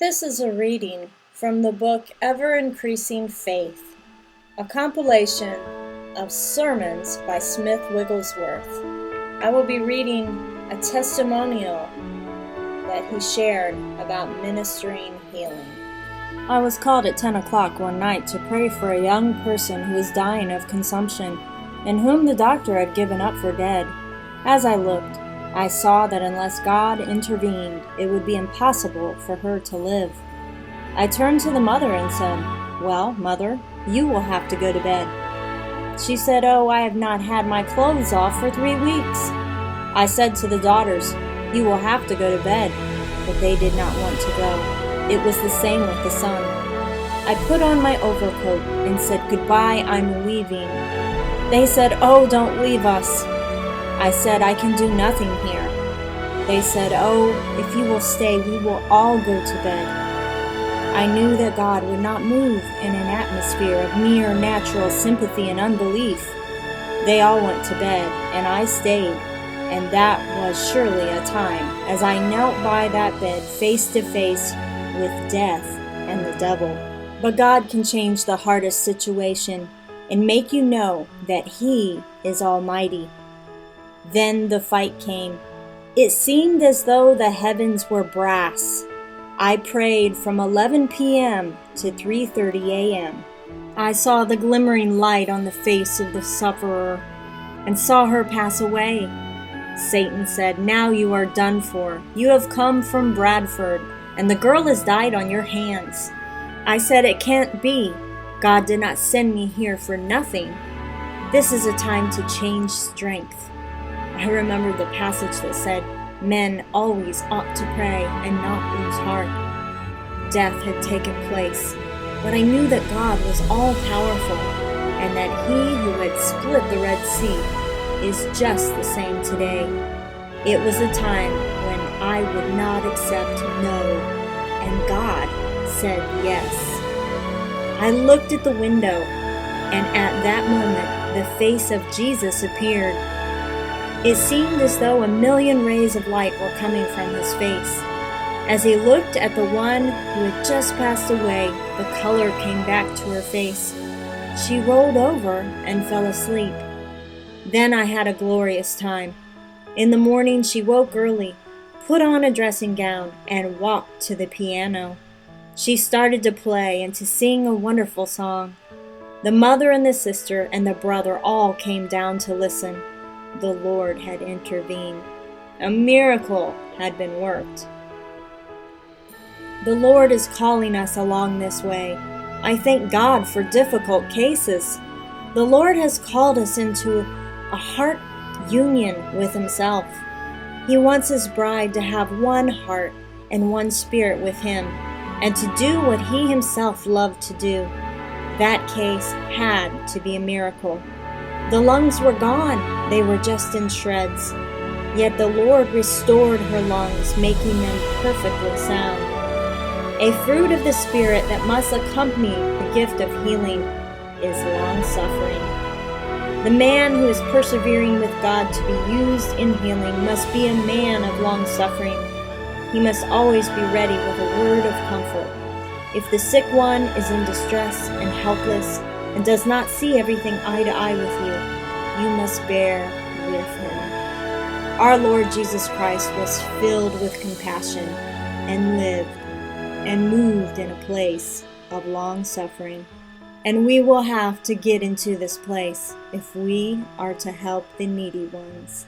This is a reading from the book Ever Increasing Faith, a compilation of sermons by Smith Wigglesworth. I will be reading a testimonial that he shared about ministering healing. I was called at 10 o'clock one night to pray for a young person who was dying of consumption and whom the doctor had given up for dead. As I looked, I saw that unless God intervened, it would be impossible for her to live. I turned to the mother and said, "Well, mother, you will have to go to bed." She said, "Oh, I have not had my clothes off for 3 weeks." I said to the daughters, "You will have to go to bed," but they did not want to go. It was the same with the son. I put on my overcoat and said, "Goodbye, I'm leaving." They said, "Oh, don't leave us." I said, "I can do nothing here." They said, "Oh, if you will stay, we will all go to bed." I knew that God would not move in an atmosphere of mere natural sympathy and unbelief. They all went to bed, and I stayed, and that was surely a time, as I knelt by that bed face to face with death and the devil. But God can change the hardest situation and make you know that He is Almighty. Then the fight came. It seemed as though the heavens were brass. I prayed from 11 p.m. to 3:30 a.m. I saw the glimmering light on the face of the sufferer and saw her pass away. Satan said, "Now you are done for. You have come from Bradford, and the girl has died on your hands." I said, "It can't be. God did not send me here for nothing. This is a time to change strength." I remembered the passage that said, "Men always ought to pray and not lose heart." Death had taken place, but I knew that God was all-powerful and that He who had split the Red Sea is just the same today. It was a time when I would not accept no, and God said yes. I looked at the window, and at that moment the face of Jesus appeared. It seemed as though a million rays of light were coming from His face. As He looked at the one who had just passed away, the color came back to her face. She rolled over and fell asleep. Then I had a glorious time. In the morning she woke early, put on a dressing gown, and walked to the piano. She started to play and to sing a wonderful song. The mother and the sister and the brother all came down to listen. The Lord had intervened. A miracle had been worked. The Lord is calling us along this way. I thank God for difficult cases. The Lord has called us into a heart union with Himself. He wants His bride to have one heart and one spirit with Him, and to do what He Himself loved to do. That case had to be a miracle. The lungs were gone, they were just in shreds. Yet the Lord restored her lungs, making them perfectly sound. A fruit of the Spirit that must accompany the gift of healing is long-suffering. The man who is persevering with God to be used in healing must be a man of long-suffering. He must always be ready with a word of comfort. If the sick one is in distress and helpless, and does not see everything eye to eye with you, you must bear with him. Our Lord Jesus Christ was filled with compassion and lived and moved in a place of long suffering. And we will have to get into this place if we are to help the needy ones.